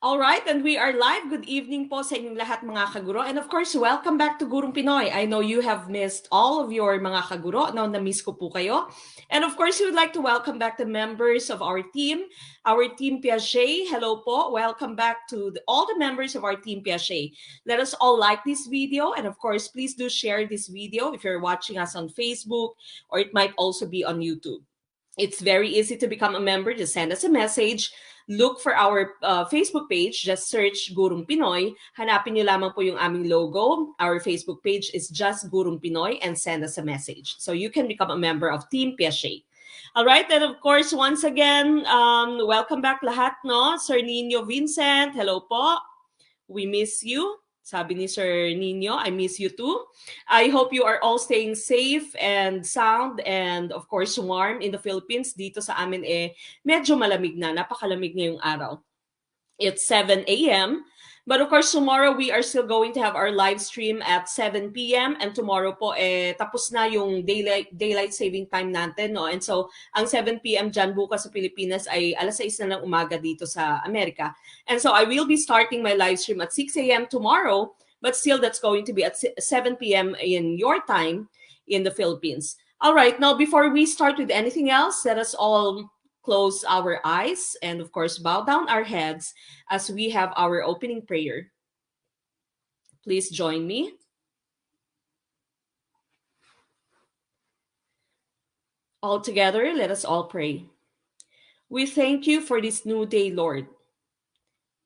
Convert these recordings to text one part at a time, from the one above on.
All right, and we are live. Good evening po sa inyong lahat mga kaguro. And of course, welcome back to Gurong Pinoy. I know you have missed all of your mga kaguro. No, na-miss ko po kayo. And of course, we would like to welcome back the members of our team Piaget. Hello po. Welcome back to all the members of our team Piaget. Let us all like this video. And of course, please do share this video if you're watching us on Facebook, or it might also be on YouTube. It's very easy to become a member. Just send us a message. Look for our Facebook page. Just search Gurong Pinoy. Hanapin nyo lamang po yung aming logo. Our Facebook page is just Gurong Pinoy, and send us a message. So you can become a member of Team Piaget. All right, and of course, once again, welcome back lahat, no? Sir Nino Vincent, hello po. We miss you. Sabi ni Sir Nino, I miss you too. I hope you are all staying safe and sound and of course warm in the Philippines. Dito sa amin medyo malamig na, napakalamig ngayong araw. It's 7 a.m. But of course, tomorrow we are still going to have our live stream at 7 p.m. And tomorrow po, tapos na yung daylight saving time natin, no? And so, ang 7 p.m. dyan bukas sa Pilipinas ay alas 6 na lang umaga dito sa Amerika. And so, I will be starting my live stream at 6 a.m. tomorrow, but still that's going to be at 7 p.m. in your time in the Philippines. All right, now before we start with anything else, let us all close our eyes and of course bow down our heads as we have our opening prayer. Please join me. All together, let us all pray. We thank you for this new day, Lord.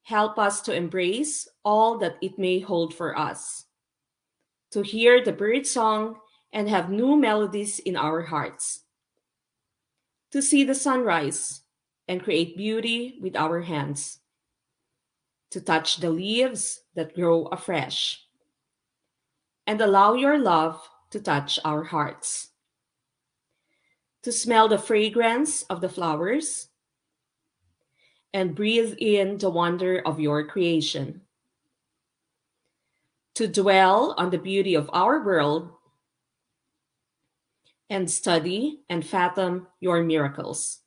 Help us to embrace all that it may hold for us, to hear the bird song and have new melodies in our hearts, to see the sunrise and create beauty with our hands, to touch the leaves that grow afresh, and allow your love to touch our hearts, to smell the fragrance of the flowers and breathe in the wonder of your creation, to dwell on the beauty of our world and study and fathom your miracles,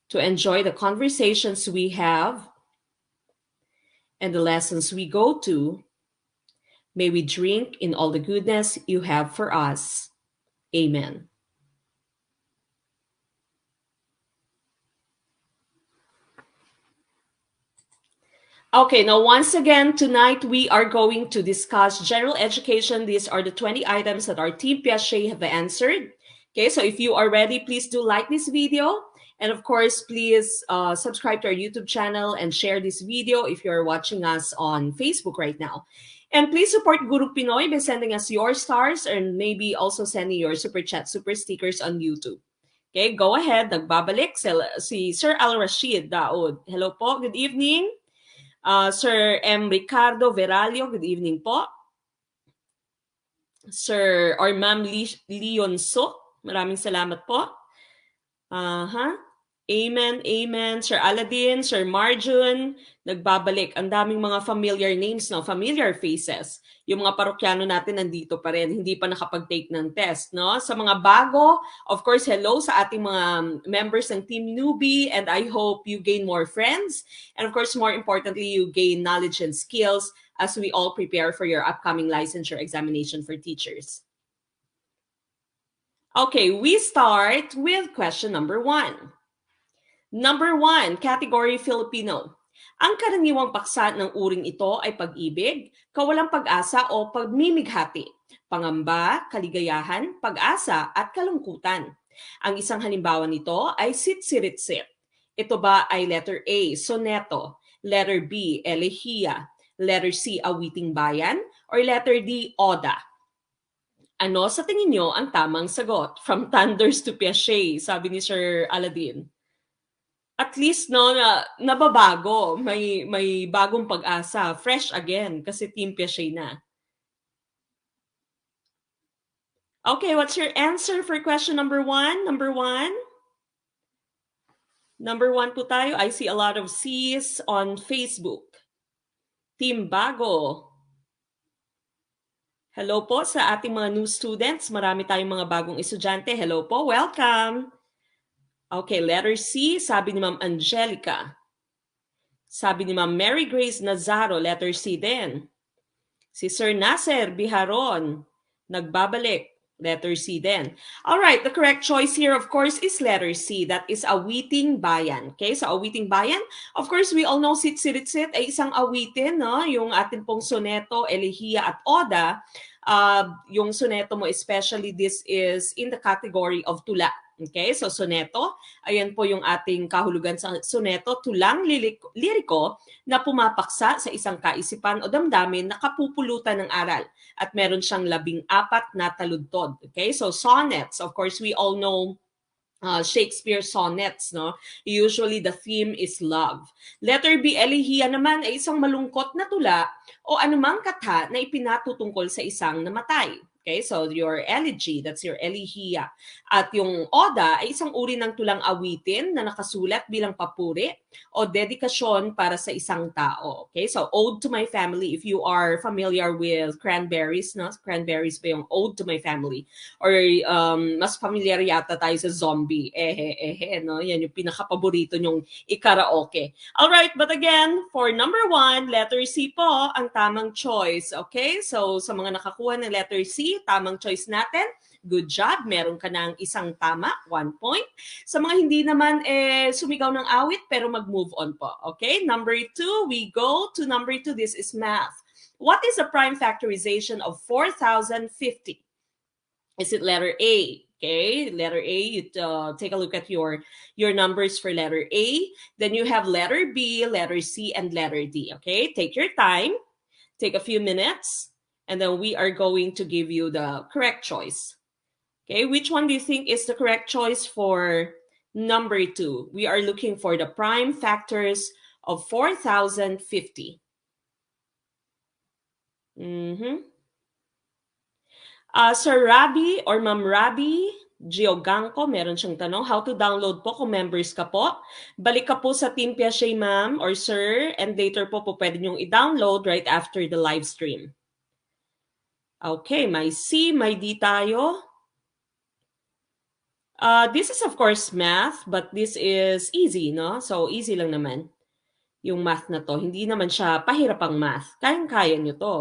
to enjoy the conversations we have and the lessons we go to. May we drink in all the goodness you have for us. Amen. Okay, now once again, tonight we are going to discuss general education. These are the 20 items that our Team Piaget have answered. Okay, so if you are ready, please do like this video. And of course, please subscribe to our YouTube channel and share this video if you're watching us on Facebook right now. And please support Gurong Pinoy by sending us your stars and maybe also sending your super chat, super stickers on YouTube. Okay, go ahead. Nagbabalik si Sir Al Rashid Daud. Hello po, good evening. Sir M. Ricardo Veralio, good evening po. Sir or Ma'am Leonso, maraming salamat po. Amen, amen. Sir Aladdin, Sir Marjun, nagbabalik. Ang daming mga familiar names, no? Familiar faces. Yung mga parokyano natin nandito pa rin, hindi pa nakapag-take ng test, no? Sa mga bago, of course, hello sa ating mga members ng Team Newbie, and I hope you gain more friends. And of course, more importantly, you gain knowledge and skills as we all prepare for your upcoming licensure examination for teachers. Okay, we start with question number 1. Number 1, category Filipino. Ang karaniwang paksa ng uring ito ay pag-ibig, kawalang pag-asa o pagmimighati, pangamba, kaligayahan, pag-asa at kalungkutan. Ang isang halimbawa nito ay sitsiritsit. Ito ba ay letter A, soneto, letter B, elehiya, letter C, awiting bayan, or letter D, oda? Ano sa tingin nyo ang tamang sagot? From Thunders to Piaget, sabi ni Sir Aladdin. At least no nababago, may bagong pag-asa, fresh again kasi Team Piaget na. Okay, what's your answer for question number 1? Number 1 po tayo. I see a lot of C's on Facebook. Team Bago. Hello po sa ating mga new students. Marami tayong mga bagong estudyante. Hello po, welcome. Okay, letter C, sabi ni Ma'am Angelica. Sabi ni Ma'am Mary Grace Nazaro, letter C din. Si Sir Nasser Biharon, nagbabalik. Letter C din. All right, the correct choice here, of course, is letter C. That is awiting bayan. Okay, so awiting bayan, of course, we all know Sitsiritsit ay isang awitin, no? Yung atin pong soneto, elehiya at oda. Yung soneto mo especially, this is in the category of tula. Okay, so soneto, ayan po yung ating kahulugan sa soneto, tulang liriko na pumapaksa sa isang kaisipan o damdamin na kapupulutan ng aral at meron siyang 14 na taludtod. Okay, so sonnets, of course, we all know Shakespeare sonnets, no? Usually the theme is love. Letter B, elehiya naman ay isang malungkot na tula o anumang katha na ipinatutungkol sa isang namatay. Okay, so your elegy, that's your elehiya. At yung oda ay isang uri ng tulang awitin na nakasulat bilang papuri o dedikasyon para sa isang tao. Okay, so Ode to My Family, if you are familiar with Cranberries, no? Cranberries ba yung Ode to My Family? Or mas familiar yata tayo sa Zombie. No? Yan yung pinaka-paborito nyong i-karaoke. Alright, but again, for number 1, letter C po ang tamang choice. Okay, so sa mga nakakuha ng letter C, tamang choice natin. Good job. Meron ka ng isang tama, 1 point. Sa mga hindi naman sumigaw ng awit pero mag-move on po. Okay, number 2, we go to number 2. This is math. What is the prime factorization of 4,050? Is it letter A? Okay, letter A, you take a look at your numbers for letter A. Then you have letter B, letter C, and letter D. Okay, take your time. Take a few minutes. And then we are going to give you the correct choice. Okay, which one do you think is the correct choice for number 2? We are looking for the prime factors of 4,050. Sir Rabi or Ma'am Rabi Gioganco, meron siyang tanong, how to download po kung members ka po? Balik ka po sa Team Piaget, ma'am or sir, and later po pwede niyong i-download right after the live stream. Okay, may C, may D tayo. This is of course math, but this is easy, no? So easy lang naman yung math na to. Hindi naman siya pahirapang math. Kayang-kaya nyo to.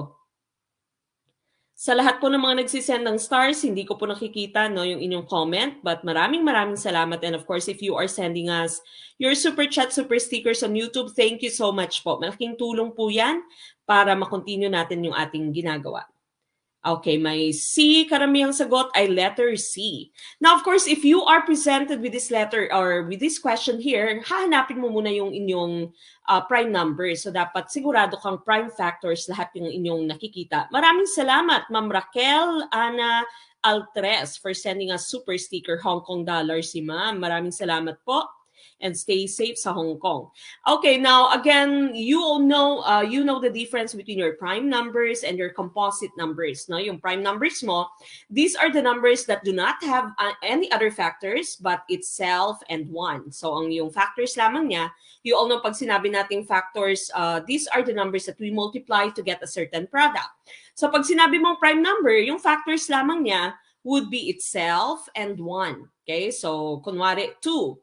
Sa lahat po ng mga nagsisend ng stars, hindi ko po nakikita no, yung inyong comment, but maraming salamat. And of course, if you are sending us your super chat, super stickers on YouTube, thank you so much po. Malaking tulong po yan para makontinue natin yung ating ginagawa. Okay, may C, karamihang sagot ay letter C. Now, of course, if you are presented with this letter or with this question here, hahanapin mo muna yung inyong prime numbers. So, dapat sigurado kang prime factors lahat yung inyong nakikita. Maraming salamat, Ma'am Raquel Ana Altres for sending us super sticker Hong Kong dollars si Ma'am. Maraming salamat po. And stay safe sa Hong Kong. Okay, now again, you know the difference between your prime numbers and your composite numbers. No, yung prime numbers mo, these are the numbers that do not have any other factors but itself and 1. So ang yung factors lamang niya, you all know pag sinabi nating factors, these are the numbers that we multiply to get a certain product. So pag sinabi mong prime number, yung factors lamang niya would be itself and 1. Okay, so kunwari 2.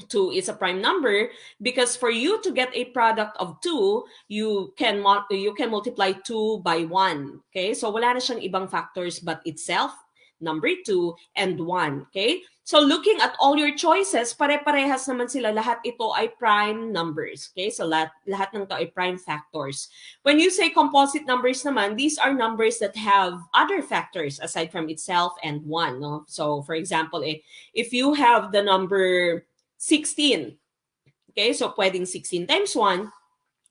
2 is a prime number because for you to get a product of 2, you can multiply 2 by 1. Okay? So wala na siyang ibang factors but itself, number 2, and 1. Okay? So looking at all your choices, pare-parehas naman sila. Lahat ito ay prime numbers. Okay? So lahat ng ito ay prime factors. When you say composite numbers naman, these are numbers that have other factors aside from itself and 1. No? So for example, if you have the number 16. Okay, so pwedeng 16 times 1,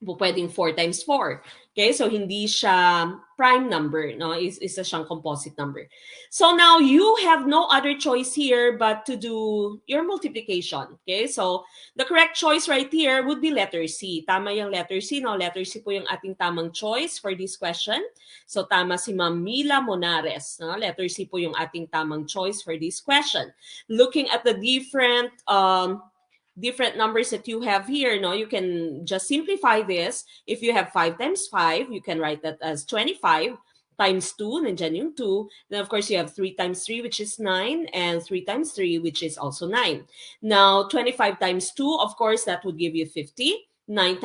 pwedeng 4 times 4. Okay, so hindi siya prime number, no? Isa siyang composite number. So now you have no other choice here but to do your multiplication. Okay, so the correct choice right here would be letter C. Tama yung letter C, no? Letter C po yung ating tamang choice for this question. So tama si Ma'am Mila Monares, no? Letter C po yung ating tamang choice for this question. Looking at the different numbers that you have here, no, you can just simplify this. If you have 5 times 5, you can write that as 25 times 2, nandiyan yung 2. Then, of course, you have 3 times 3, which is 9, and 3 times 3, which is also 9. Now, 25 times 2, of course, that would give you 50. 9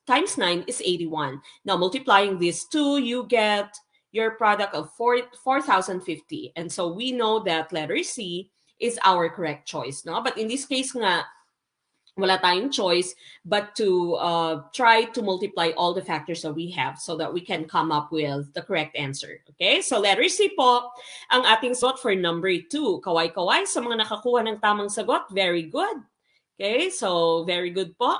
times 9 is 81. Now, multiplying these two, you get your product of 4,050. And so we know that letter C is our correct choice. No? But in this case nga, wala tayong choice but to try to multiply all the factors that we have so that we can come up with the correct answer. Okay? So letter C po, ang ating sagot for number 2. Kaway-kaway sa mga nakakuha ng tamang sagot. Very good. Okay? So very good po.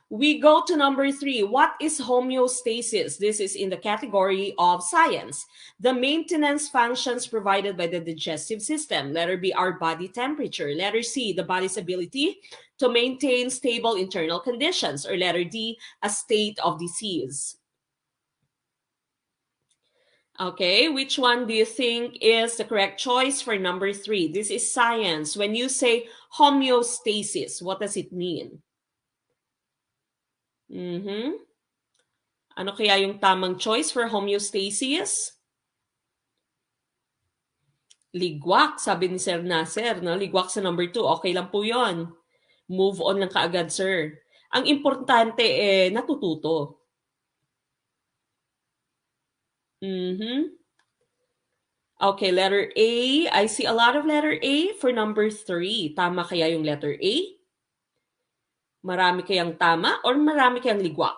We go to number 3. What is homeostasis? This is in the category of science. The maintenance functions provided by the digestive system. Letter B, our body temperature. Letter C, the body's ability to maintain stable internal conditions. Or letter D, a state of disease. Okay, which one do you think is the correct choice for number 3? This is science. When you say homeostasis, what does it mean? Ano kaya yung tamang choice for homeostasis? Ligwak, sabi ni Sir Nasser. No? Ligwak sa number 2. Okay lang po yon. Move on lang kaagad, sir. Ang importante natututo. Okay, letter A. I see a lot of letter A for number 3. Tama kaya yung letter A? Marami kayang tama or marami kayang ligwak?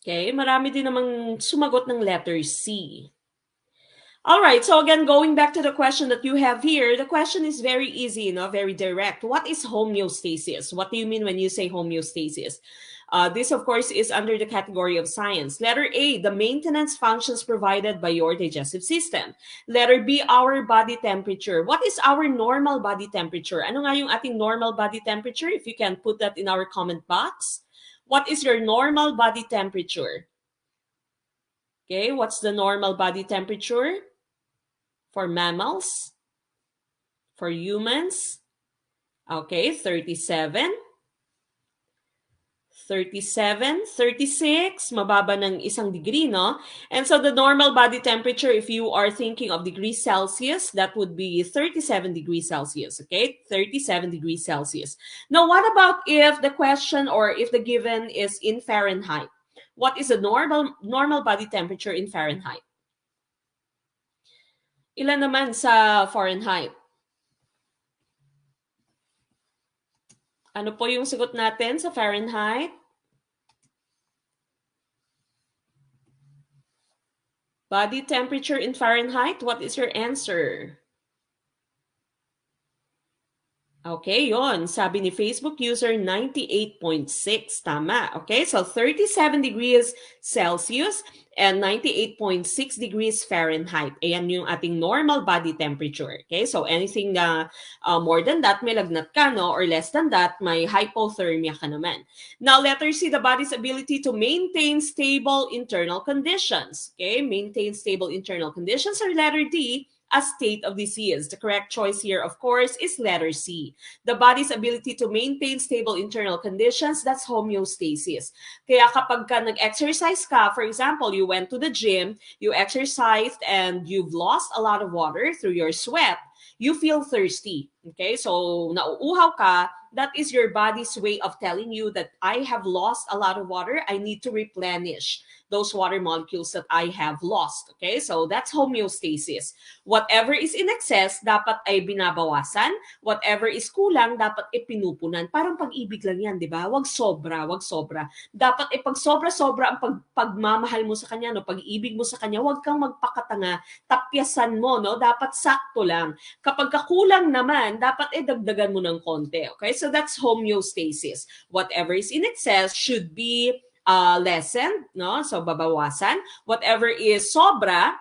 Okay, marami din namang sumagot ng letter C. All right, so again, going back to the question that you have here, the question is very easy, very direct. What is homeostasis? What do you mean when you say homeostasis? This, of course, is under the category of science. Letter A, the maintenance functions provided by your digestive system. Letter B, our body temperature. What is our normal body temperature? Ano nga yung ating normal body temperature? If you can put that in our comment box. What is your normal body temperature? Okay, what's the normal body temperature? For mammals? For humans? Okay, 37. 37, 36, mababa ng 1 degree, no? And so the normal body temperature, if you are thinking of degrees Celsius, that would be 37 degrees Celsius, okay? 37 degrees Celsius. Now, what about if the question or if the given is in Fahrenheit? What is the normal body temperature in Fahrenheit? Ilan naman sa Fahrenheit? Ano po yung sagot natin sa Fahrenheit? Body temperature in Fahrenheit, what is your answer? Okay, yon. Sabi ni Facebook user, 98.6. Tama. Okay, so 37 degrees Celsius and 98.6 degrees Fahrenheit. Ayan yung ating normal body temperature. Okay, so anything na more than that, may lagnat ka, no? Or less than that, may hypothermia ka naman. Now, letter C, the body's ability to maintain stable internal conditions. Okay, maintain stable internal conditions. Or letter D, a state of disease. The correct choice here, of course, is letter C. The body's ability to maintain stable internal conditions, that's homeostasis. Kaya kapag ka nag-exercise ka, for example, you went to the gym, you exercised, and you've lost a lot of water through your sweat, you feel thirsty. Okay, so nauuhaw ka, that is your body's way of telling you that I have lost a lot of water, I need to replenish those water molecules that I have lost. Okay, so that's homeostasis. Whatever is in excess, dapat ay binabawasan. Whatever is kulang, dapat ipinupunan. Parang pag-ibig lang yan, di ba? Wag sobra, wag sobra. Dapat pag sobra-sobra ang pagmamahal mo sa kanya, no? Pag-ibig mo sa kanya, wag kang magpakatanga. Tapyasan mo, no? Dapat sakto lang. Kapag kakulang naman, dapat dagdagan mo ng konti. Okay, so that's homeostasis. Whatever is in excess should be lessened, no? So babawasan. Whatever is sobra,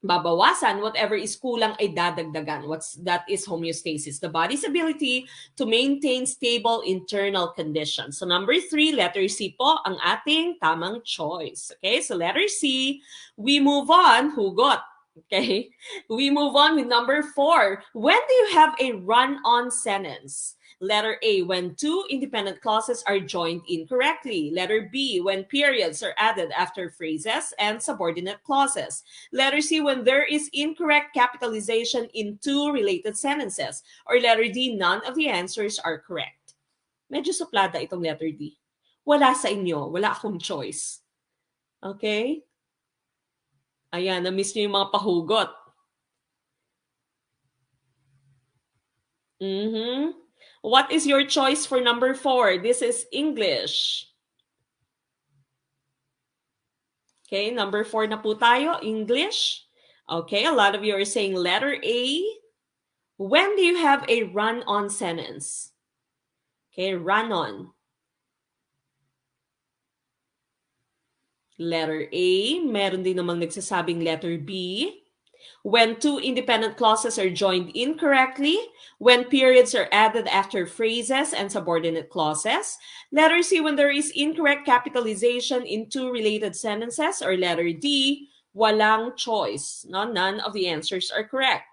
babawasan. Whatever is kulang ay dadagdagan. That is homeostasis. The body's ability to maintain stable internal conditions. So number 3, letter C po ang ating tamang choice. Okay, so letter C. We move on. Hugot. Okay, we move on with number 4. When do you have a run-on sentence? Letter A, when two independent clauses are joined incorrectly. Letter B, when periods are added after phrases and subordinate clauses. Letter C, when there is incorrect capitalization in two related sentences. Or letter D, none of the answers are correct. Medyo suplada itong letter D. Wala sa inyo. Wala akong choice. Okay? Ayan, na-miss nyo yung mga pahugot. What is your choice for number 4? This is English. Okay, number 4 na po tayo, English. Okay, a lot of you are saying letter A. When do you have a run-on sentence? Okay, run-on. Letter A. Meron din namang nagsasabing letter B. When two independent clauses are joined incorrectly, when periods are added after phrases and subordinate clauses. Letter C, when there is incorrect capitalization in two related sentences. Or letter D, walang choice. No, none of the answers are correct.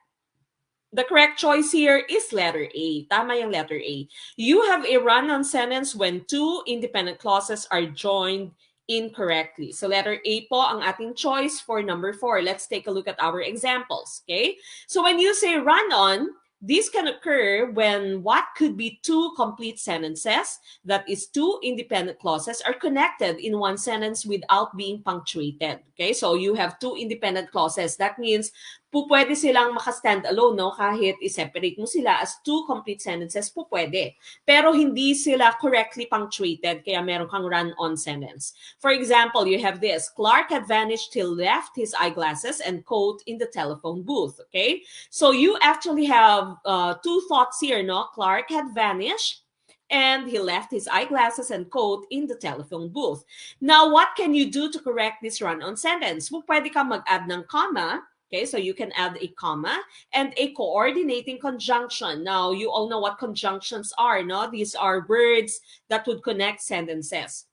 The correct choice here is letter A. Tama yung letter A. You have a run-on sentence when two independent clauses are joined incorrectly. So letter A po ang ating choice for number 4. Let's take a look at our examples. Okay? So when you say run-on, this can occur when what could be two complete sentences, that is two independent clauses, are connected in one sentence without being punctuated. Okay? So you have two independent clauses. That means pwede silang maka-stand alone, no? Kahit i-separate mo sila as two complete sentences, pwede. Pero hindi sila correctly punctuated, kaya meron kang run-on sentence. For example, you have this: Clark had vanished till left his eyeglasses and coat in the telephone booth. Okay? So you actually have two thoughts here, no? Clark had vanished and he left his eyeglasses and coat in the telephone booth. Now, what can you do to correct this run-on sentence? Pwede kang mag-add ng comma. Okay, so you can add a comma and a coordinating conjunction. Now, you all know what conjunctions are, no? These are words that would connect sentences,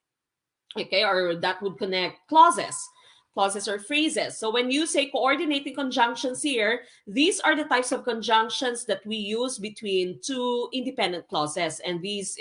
okay, or that would connect clauses or phrases. So when you say coordinating conjunctions here, these are the types of conjunctions that we use between two independent clauses, and these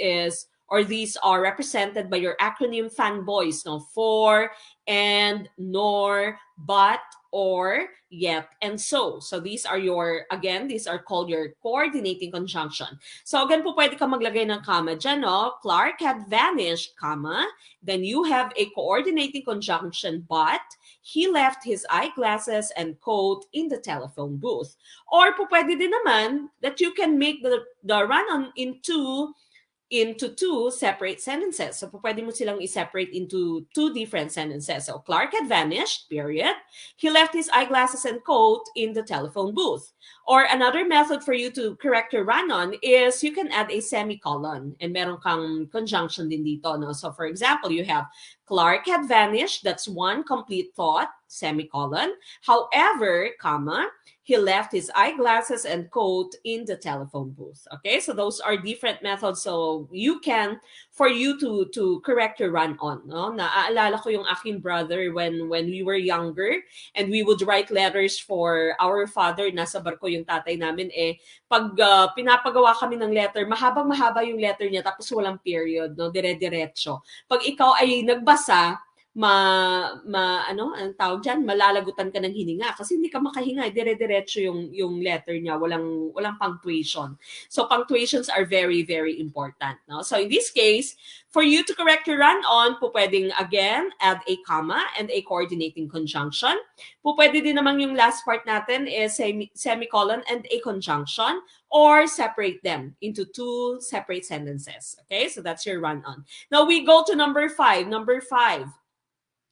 are represented by your acronym fanboys, no? For, and, nor, but, or, yet, and so. So these are these are called your coordinating conjunction. So again po, pwede ka maglagay ng comma dyan, no? Clark had vanished, comma. Then you have a coordinating conjunction, but he left his eyeglasses and coat in the telephone booth. Or po pwede din naman that you can make the run-on into two separate sentences. So, pwede mo silang i-separate into two different sentences. So, Clark had vanished, period. He left his eyeglasses and coat in the telephone booth. Or another method for you to correct your run-on is you can add a semicolon. And meron kang conjunction din dito, no? So, for example, you have Clark had vanished. That's one complete thought, semicolon. However, comma, he left his eyeglasses and coat in the telephone booth. Okay, so those are different methods. So for you to correct your run-on. No? Naaalala ko yung aking brother when we were younger and we would write letters for our father. Nasa barko yung tatay namin. Pag pinapagawa kami ng letter, mahabang-mahaba yung letter niya tapos walang period, no? Dire-diretso. Pag ikaw ay nagbasa, anong tawag dyan, malalagutan ka ng hininga kasi hindi ka makahinga, dire-diretso yung letter niya, walang punctuation. So punctuations are very, very important. No? So in this case, for you to correct your run-on, pwedeng again, add a comma and a coordinating conjunction. Pwede din naman yung last part natin is semicolon and a conjunction, or separate them into two separate sentences. Okay, so that's your run-on. Now we go to number 5. Number 5.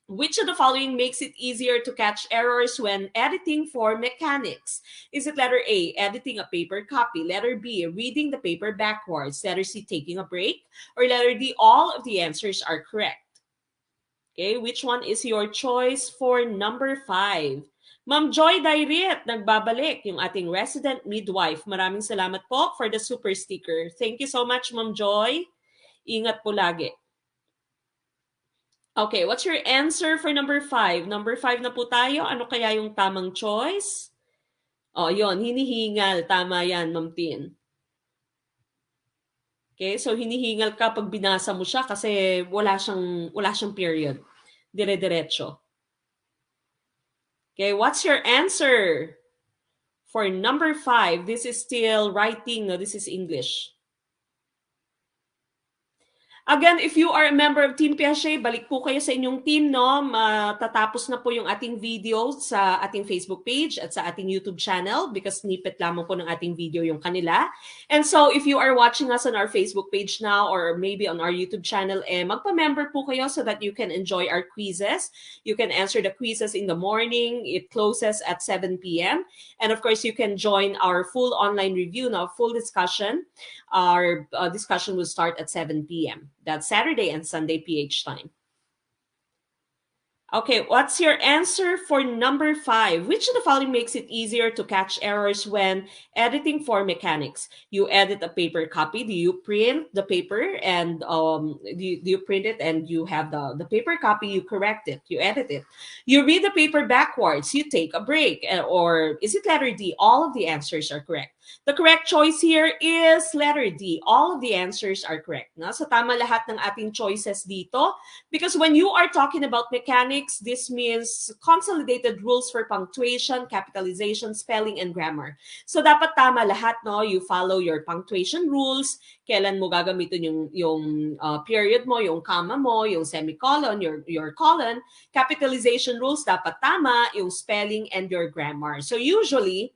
Which of the following makes it easier to catch errors when editing for mechanics? Is it letter A, editing a paper copy? Letter B, reading the paper backwards? Letter C, taking a break? Or letter D, all of the answers are correct? Okay, which one is your choice for number 5? Ma'am Joy Dairit, nagbabalik yung ating resident midwife. Maraming salamat po for the super sticker. Thank you so much, Ma'am Joy. Ingat po lagi. Okay, what's your answer for number 5? Number 5 na po tayo. Ano kaya yung tamang choice? Oh, yon, hinihingal. Tama yan, Ma'am Tin. Okay, so hinihingal ka pag binasa mo siya kasi wala siyang period. Dire-diretso. Okay, what's your answer for number 5? This is still writing. No, this is English. Again, if you are a member of Team Piaget, balik po kayo sa inyong team, no? Matatapos na po yung ating video sa ating Facebook page at sa ating YouTube channel because snippet lamang po ng ating video yung kanila. And so, if you are watching us on our Facebook page now or maybe on our YouTube channel, magpa-member po kayo so that you can enjoy our quizzes. You can answer the quizzes in the morning. It closes at 7 p.m. And of course, you can join our full online review, now full discussion. Our discussion will start at 7 p.m. That's Saturday and Sunday PH time. Okay, what's your answer for number 5? Which of the following makes it easier to catch errors when editing for mechanics? You edit a paper copy. Do you print the paper and do you print it and you have the paper copy, you correct it, you edit it. You read the paper backwards, you take a break. Or is it letter D? All of the answers are correct. The correct choice here is letter D. All of the answers are correct. No? So tama lahat ng ating choices dito. Because when you are talking about mechanics, this means consolidated rules for punctuation, capitalization, spelling, and grammar. So dapat tama lahat, no? You follow your punctuation rules, kailan mo gagamitin yung period mo, yung comma mo, yung semicolon, your colon. Capitalization rules, dapat tama, yung spelling, and your grammar. So usually,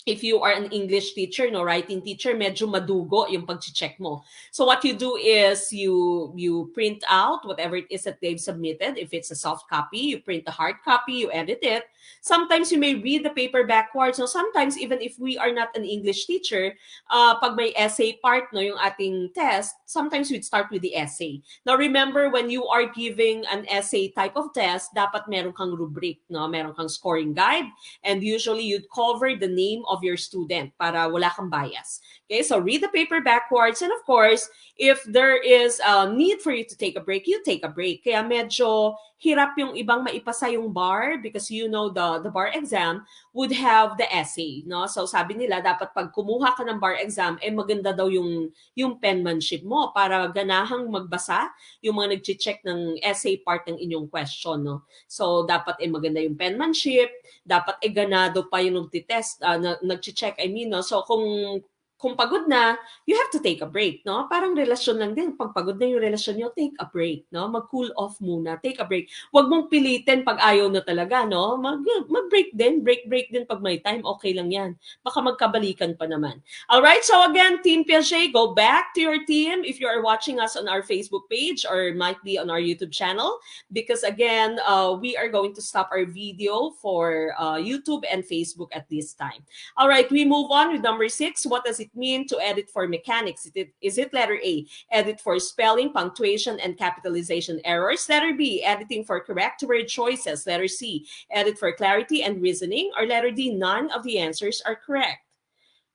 if you are an English teacher, no, writing teacher, medyo madugo yung pag-check mo. So what you do is you print out whatever it is that they've submitted. If it's a soft copy, you print the hard copy, you edit it. Sometimes you may read the paper backwards. So sometimes even if we are not an English teacher, pag may essay part, no, yung ating test, sometimes we'd start with the essay. Now remember, when you are giving an essay type of test, dapat meron kang rubric, no? Meron kang scoring guide, and usually you'd cover the name of your student para wala kang bias. Okay, so read the paper backwards, and of course, if there is a need for you to take a break, you take a break. Kaya medyo hirap yung ibang maipasa yung bar because you know the bar exam would have the essay, no? So sabi nila dapat pag kumuha ka ng bar exam, maganda daw yung penmanship mo para ganahang magbasa yung mga nagche-check ng essay part ng inyong question, no? So dapat maganda yung penmanship, dapat ganado pa yung nagtitest, nagche-check, no? So kung pagod na, you have to take a break, no? Parang relasyon lang din. Pag pagod na yung relasyon nyo, take a break, no? Mag-cool off muna, take a break. Huwag mong pilitin pag ayaw na talaga, no? Mag-break din, break din pag may time, okay lang yan. Baka magkabalikan pa naman. Alright, so again, Team Piaget, go back to your team if you are watching us on our Facebook page or might be on our YouTube channel. Because again, we are going to stop our video for YouTube and Facebook at this time. Alright, we move on with number 6. What does it mean to edit for mechanics? Is it letter A, edit for spelling, punctuation, and capitalization errors? Letter B, editing for correct word choices. Letter C, edit for clarity and reasoning. Or letter D, none of the answers are correct.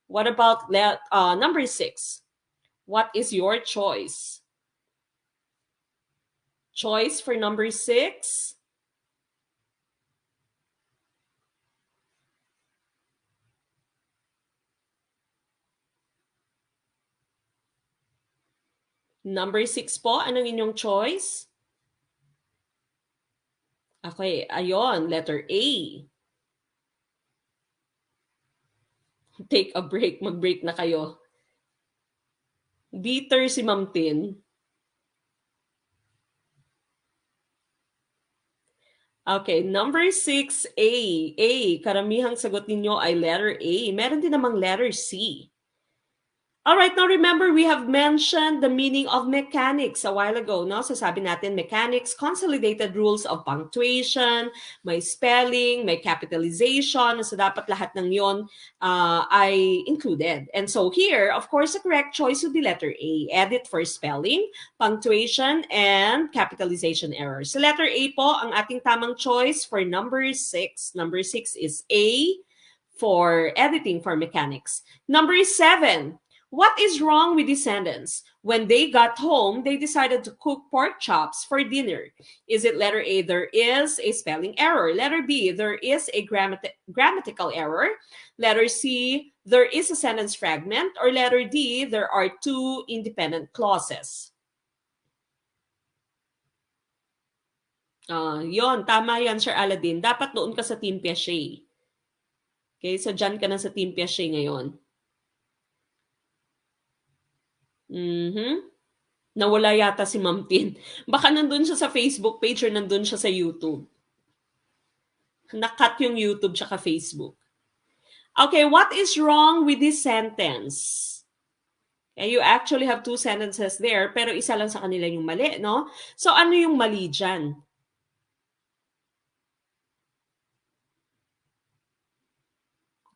What about number 6? What is your choice? Choice for number 6? Number 6 po, anong inyong choice? Okay, ayon, letter A. Take a break, mag-break na kayo. Bitter si Ma'am Tin. Okay, number 6, A. Karamihang sagot ninyo ay letter A. Meron din namang letter C. All right, now remember, we have mentioned the meaning of mechanics a while ago, no? So sabi natin, mechanics, consolidated rules of punctuation, may spelling, may capitalization. So dapat lahat ng yon ay included. And so here, of course, the correct choice would be letter A, edit for spelling, punctuation, and capitalization errors. So letter A po, ang ating tamang choice for number 6. Number 6 is A for editing for mechanics. Number 7. What is wrong with descendants? When they got home, they decided to cook pork chops for dinner. Is it letter A, there is a spelling error? Letter B, there is a grammatical error? Letter C, there is a sentence fragment? Or letter D, there are 2 independent clauses? Yon, tama yan, Sir Aladdin. Dapat doon ka sa Team Piaget. Okay, so dyan ka na sa Team Piaget ngayon. Nawala yata si Ma'am Tin. Baka nandun siya sa Facebook page or nandun siya sa YouTube. Nakat yung YouTube tsaka Facebook. Okay, what is wrong with this sentence? Okay, you actually have two sentences there, pero isa lang sa kanila yung mali, no? So, ano yung mali dyan?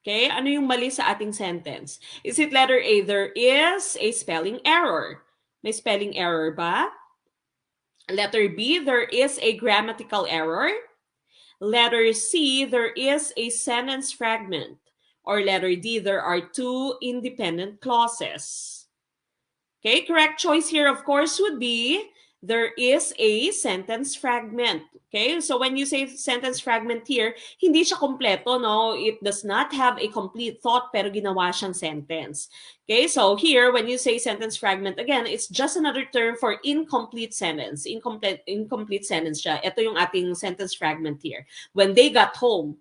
Okay, ano yung mali sa ating sentence? Is it letter A, there is a spelling error? May spelling error ba? Letter B, there is a grammatical error? Letter C, there is a sentence fragment. Or letter D, there are two independent clauses. Okay, correct choice here, of course, would be there is a sentence fragment. Okay, so when you say sentence fragment here, hindi siya kompleto, no? It does not have a complete thought, pero ginawa siyang sentence. Okay, so here, when you say sentence fragment, again, it's just another term for incomplete sentence. Incomplete sentence siya. Ito yung ating sentence fragment here. When they got home,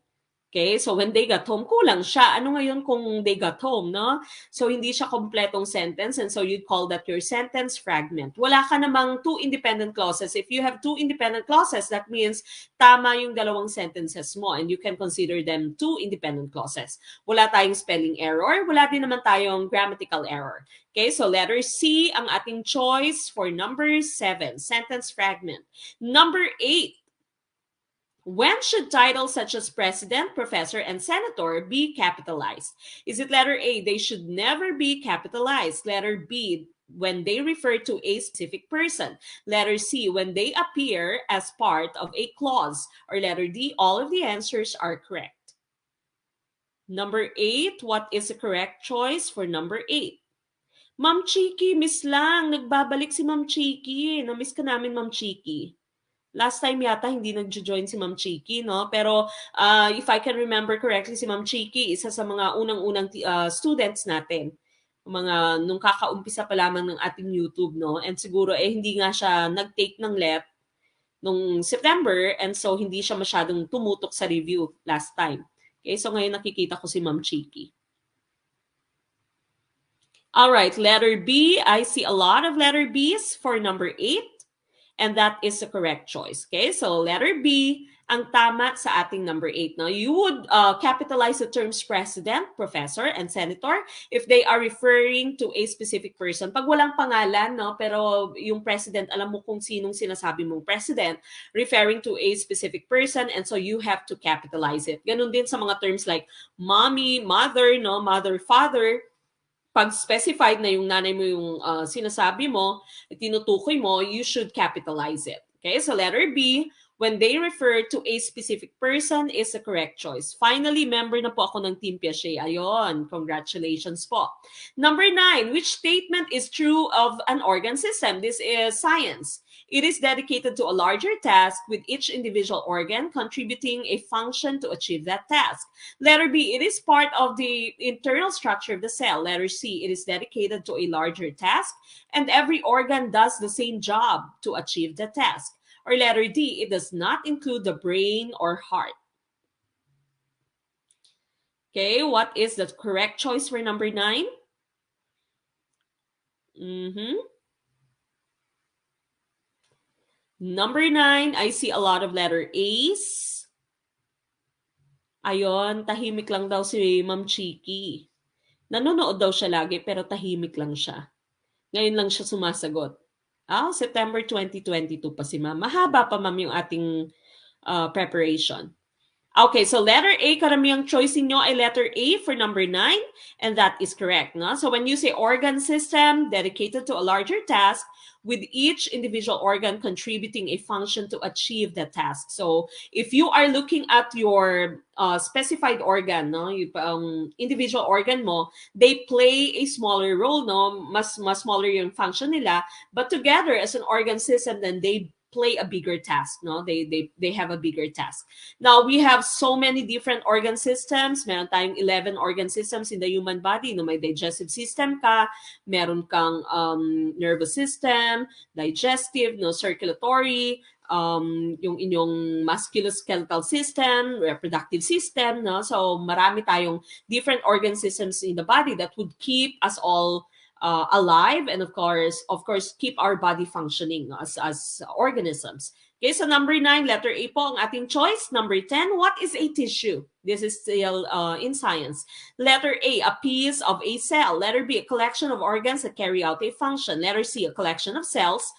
okay, so when they got home, kulang siya. Ano ngayon kung they got home, no? So hindi siya kompletong sentence and so you'd call that your sentence fragment. Wala ka namang two independent clauses. If you have two independent clauses, that means tama yung dalawang sentences mo and you can consider them two independent clauses. Wala tayong spelling error, wala din naman tayong grammatical error. Okay, so letter C ang ating choice for number 7, sentence fragment. Number 8, when should titles such as president, professor, and senator be capitalized? Is it letter A, they should never be capitalized? Letter B, when they refer to a specific person? Letter C, when they appear as part of a clause? Or letter D, all of the answers are correct. Number 8, what is the correct choice for number 8? Ma'am Chiki, miss lang. Nagbabalik si Ma'am Chiki. Na-miss ka namin, Ma'am Chiki. Last time yata hindi nag-join si Ma'am Chiki, no? Pero if I can remember correctly, si Ma'am Chiki, isa sa mga unang-unang students natin. Mga nung kakaumpisa pa lamang ng ating YouTube, no? And siguro hindi nga siya nag-take ng LEP nung September and so hindi siya masyadong tumutok sa review last time. Okay, so ngayon nakikita ko si Ma'am Chiki. All right, letter B. I see a lot of letter B's for number 8. And that is the correct choice. Okay, so letter B ang tama sa ating number 8. Now, you would capitalize the terms president, professor, and senator if they are referring to a specific person. Pag walang pangalan, no, pero yung president, alam mo kung sinong sinasabi mong president, referring to a specific person, and so you have to capitalize it. Ganun din sa mga terms like mommy, mother, no, mother, father. Pag specified na yung nanay mo yung sinasabi mo, tinutukoy mo, you should capitalize it. Okay, so letter B, when they refer to a specific person is the correct choice. Finally, member na po ako ng Team Piaget. Ayon, congratulations po. Number 9, which statement is true of an organ system? This is science. It is dedicated to a larger task with each individual organ contributing a function to achieve that task. Letter B, it is part of the internal structure of the cell. Letter C, it is dedicated to a larger task and every organ does the same job to achieve the task. Or letter D, it does not include the brain or heart. Okay, what is the correct choice for number 9? Number 9, I see a lot of letter A's. Ayon, tahimik lang daw si Ma'am Chiki. Nanonood daw siya lagi pero tahimik lang siya. Ngayon lang siya sumasagot. September 2022 pa si Ma'am. Mahaba pa, Ma'am, yung ating preparation. Okay, so letter A, karamihang choice niyo ay letter A for number 9, and that is correct. No? So when you say organ system, dedicated to a larger task, with each individual organ contributing a function to achieve the task. So if you are looking at your specified organ, no, yung individual organ mo, they play a smaller role, no, mas smaller yung function nila, but together as an organ system, then they play a bigger task, no? They have a bigger task. Now, we have so many different organ systems. Meron tayong 11 organ systems in the human body. No, may digestive system ka, meron kang nervous system, digestive, no, circulatory, yung inyong musculoskeletal system, reproductive system, no? So, marami tayong different organ systems in the body that would keep us all alive, and of course, keep our body functioning as organisms. Okay, so number 9, letter A po ang ating choice. Number 10, what is a tissue? This is still in science. Letter A, a piece of a cell. Letter B, a collection of organs that carry out a function. Letter C, a collection of cells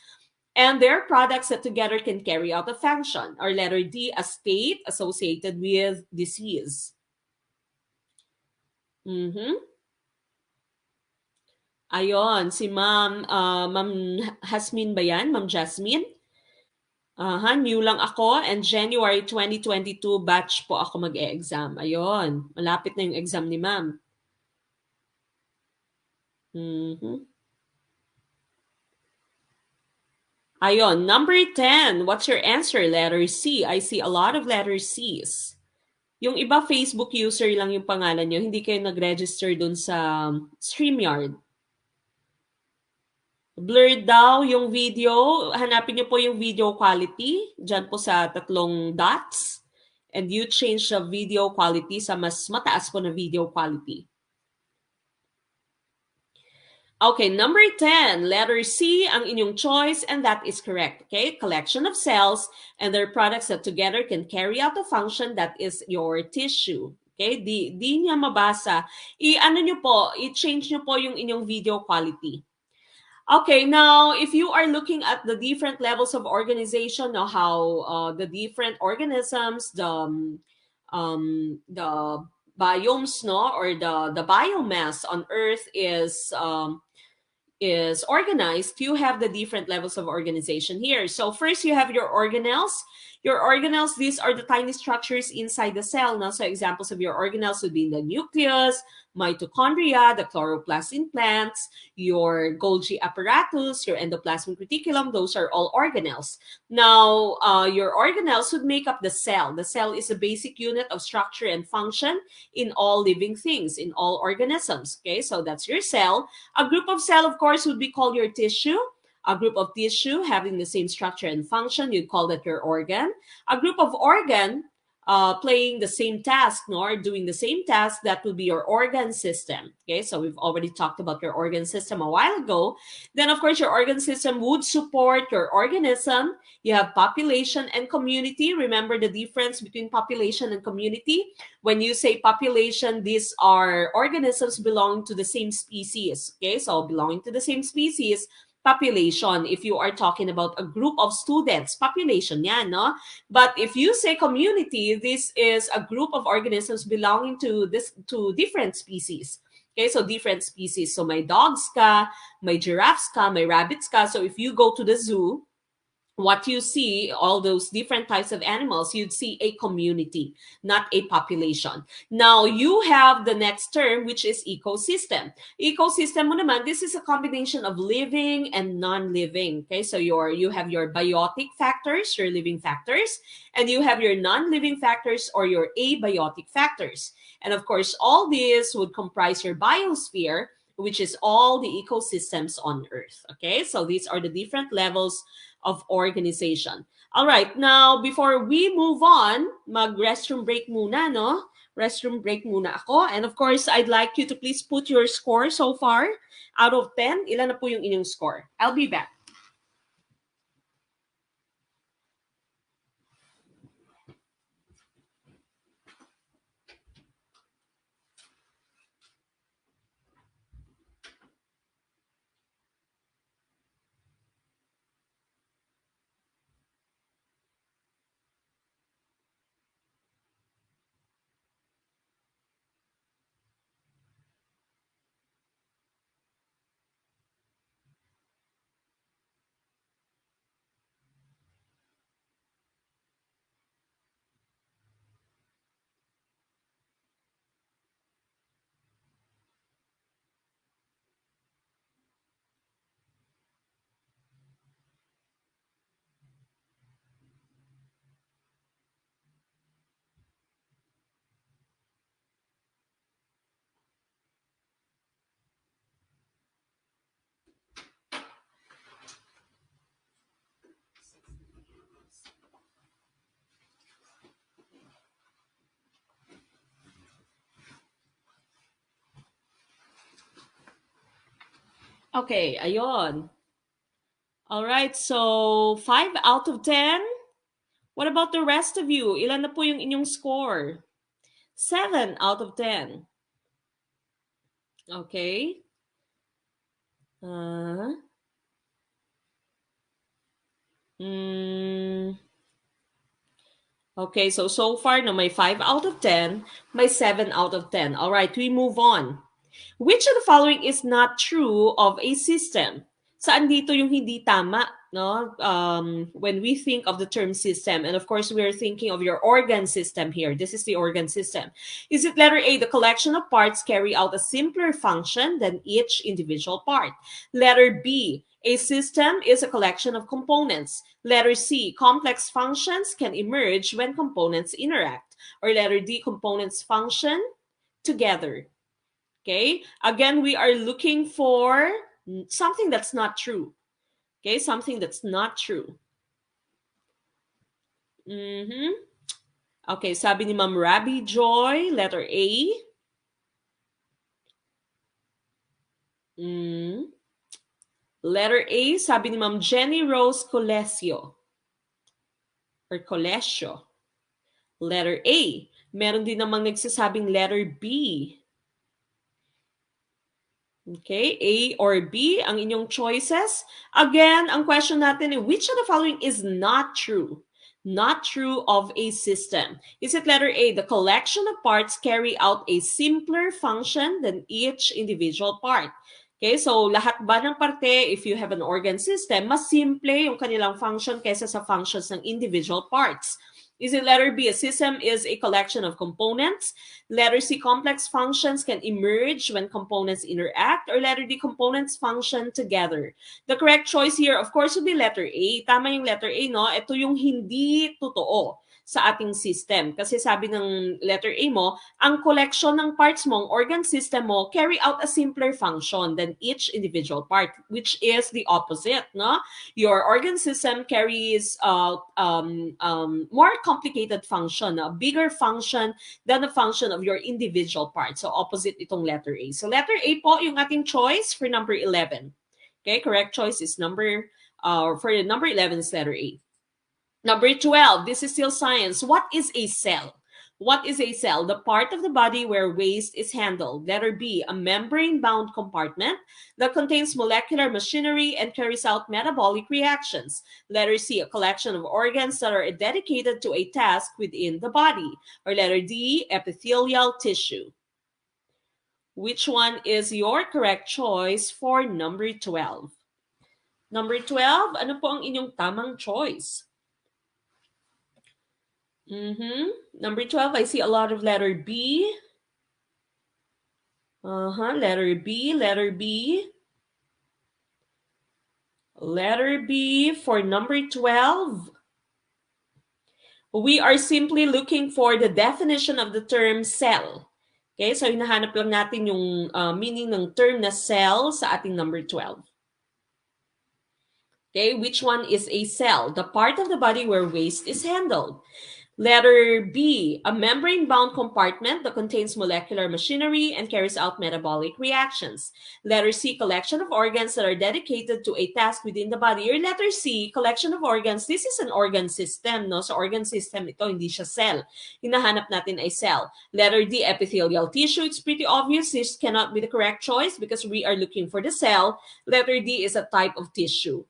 and their products that together can carry out a function. Or letter D, a state associated with disease. Mhm. Ayon, si Ma'am Hasmin ba yan? Ma'am Jasmine? New lang ako and January 2022 batch po ako mag-e-exam. Ayon, malapit na yung exam ni Ma'am. Mhm. Ayon, number 10. What's your answer? Letter C. I see a lot of letter C's. Yung iba Facebook user lang yung pangalan nyo, hindi kayo nag-register dun sa StreamYard. Blurred daw yung video. Hanapin nyo po yung video quality. Diyan po sa tatlong dots. And you change the video quality sa mas mataas po na video quality. Okay, number 10, letter C ang inyong choice and that is correct. Okay, collection of cells and their products that together can carry out a function that is your tissue. Okay, di niya mabasa. I-ano nyo po, i-change nyo po yung inyong video quality. Okay, now if you are looking at the different levels of organization, know how the different organisms, the biomes, no, or the biomass on Earth is organized, you have the different levels of organization here. So first you have your organelles. Your organelles, these are the tiny structures inside the cell. Now, so examples of your organelles would be the nucleus, mitochondria, the chloroplast in plants, your Golgi apparatus, your endoplasmic reticulum, those are all organelles. Now, your organelles would make up the cell. The cell is a basic unit of structure and function in all living things, in all organisms. Okay, so that's your cell. A group of cell, of course, would be called your tissue. A group of tissue having the same structure and function, you'd call that your organ. A group of organ playing the same task, nor doing the same task, that would be your organ system. Okay, so we've already talked about your organ system a while ago. Then, of course, your organ system would support your organism. You have population and community. Remember the difference between population and community. When you say population, these are organisms belonging to the same species. Okay, so belonging to the same species, population. If you are talking about a group of students, population yan, no? But if you say community, this is a group of organisms belonging to different species. Okay, so different species. So may dogs ka, may giraffes ka, may rabbits ka. So if you go to the zoo, what you see, all those different types of animals, you'd see a community, not a population. Now, you have the next term, which is ecosystem. Ecosystem mo naman, this is a combination of living and non-living. Okay, so you have your biotic factors, your living factors, and you have your non-living factors or your abiotic factors. And of course, all these would comprise your biosphere, which is all the ecosystems on Earth. Okay, so these are the different levels of organization. All right, now before we move on, mag-restroom break muna, no? Restroom break muna ako. And of course, I'd like you to please put your score so far. Out of 10, ilan na po yung inyong score? I'll be back. Okay, ayon. All right, so 5 out of 10. What about the rest of you? Ilan na po yung inyong score? 7 out of 10. Okay. Okay, so far, no, may 5 out of 10, may 7 out of 10. All right, we move on. Which of the following is not true of a system? Saan dito yung hindi tama, no? When we think of the term system, and of course, we are thinking of your organ system here. This is the organ system. Is it letter A, the collection of parts carry out a simpler function than each individual part? Letter B, a system is a collection of components. Letter C, complex functions can emerge when components interact. Or letter D, components function together. Okay, again, we are looking for something that's not true. Okay, something that's not true. Okay, sabi ni Ma'am Rabi Joy, letter A. Letter A, sabi ni Ma'am Jenny Rose Colesio. Or Colesio. Letter A. Meron din namang nagsasabing letter B. Okay, A or B ang inyong choices. Again, ang question natin is, which of the following is not true? Not true of a system. Is it letter A, the collection of parts carry out a simpler function than each individual part? Okay, so lahat ba ng parte, if you have an organ system, mas simple yung kanilang function kaysa sa functions ng individual parts? Is it letter B, a system is a collection of components? Letter C, complex functions can emerge when components interact? Or letter D, components function together? The correct choice here, of course, would be letter A. Tama yung letter A, no? Ito yung hindi totoo sa ating system. Kasi sabi ng letter A mo, ang collection ng parts mong organ system mo carry out a simpler function than each individual part, which is the opposite, no? Your organ system carries more complicated function, a bigger function than the function of your individual parts. So opposite itong letter A. So letter A po yung ating choice for number 11. Okay, correct choice is for number 11 is letter A. Number 12, this is still science. What is a cell? What is a cell? The part of the body where waste is handled. Letter B, a membrane-bound compartment that contains molecular machinery and carries out metabolic reactions. Letter C, a collection of organs that are dedicated to a task within the body. Or letter D, epithelial tissue. Which one is your correct choice for number 12? Number 12, ano po ang inyong tamang choice? Number 12, I see a lot of letter B. Letter B, letter B. Letter B for number 12. We are simply looking for the definition of the term cell. Okay, so hinahanap lang natin yung meaning ng term na cell sa ating number 12. Okay, which one is a cell? The part of the body where waste is handled. Letter B, a membrane-bound compartment that contains molecular machinery and carries out metabolic reactions. Letter C, collection of organs that are dedicated to a task within the body. Or letter C, collection of organs. This is an organ system, no? So organ system ito, hindi siya cell. Hinahanap natin ay cell. Letter D, epithelial tissue. It's pretty obvious this cannot be the correct choice because we are looking for the cell. Letter D is a type of tissue.